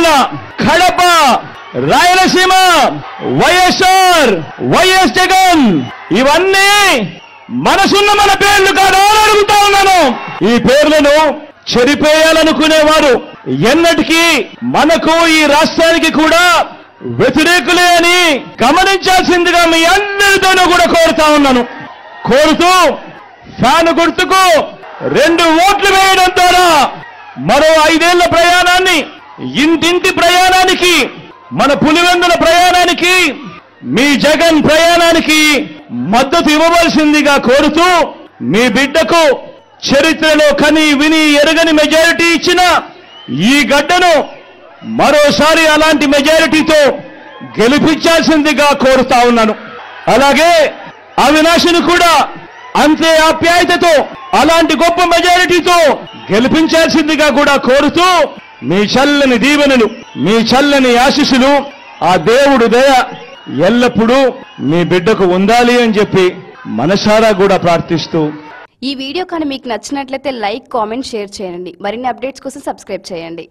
Telangana, Kadapa, Rayalaseema, YSR, YS Jagan, ఇవన్నీ మనసున్న మన పేర్లు కాదా అని అడుగుతా ఉన్నాను. ఈ పేర్లను చెరిపేయాలనుకునేవారు ఎన్నటికీ మనకు ఈ రాష్ట్రానికి కూడా వ్యతిరేకులే అని గమనించాల్సిందిగా మీ అందరితోనూ కూడా కోరుతా ఉన్నాను. కోరుతూ ఫ్యాన్ గుర్తుకు 2 ఓట్లు వేయడం ద్వారా మరో 5 ఏళ్ల ప్రయాణాన్ని, ఇంటింటి ప్రయాణానికి, మన పులివెందుల ప్రయాణానికి, మీ జగన్ ప్రయాణానికి మద్దతు ఇవ్వవలసిందిగా కోరుతూ, మీ బిడ్డకు చరిత్రలో కని విని ఎరగని మెజారిటీ ఇచ్చిన ఈ గడ్డను మరోసారి అలాంటి మెజారిటీతో గెలిపించాల్సిందిగా కోరుతా ఉన్నాను. అలాగే అవినాష్ను కూడా అంతే ఆప్యాయతతో అలాంటి గొప్ప మెజారిటీతో గెలిపించాల్సిందిగా కూడా కోరుతూ, మీ చల్లని దీవెనలు, మీ చల్లని ఆశీస్సులు, ఆ దేవుడు దయ ఎల్లప్పుడూ మీ బిడ్డకు ఉండాలి అని చెప్పి మనసారా కూడా ప్రార్థిస్తూ, ఈ వీడియో కానీ మీకు నచ్చినట్లయితే లైక్, కామెంట్, షేర్ చేయండి. మరిన్ని అప్డేట్స్ కోసం సబ్స్క్రైబ్ చేయండి.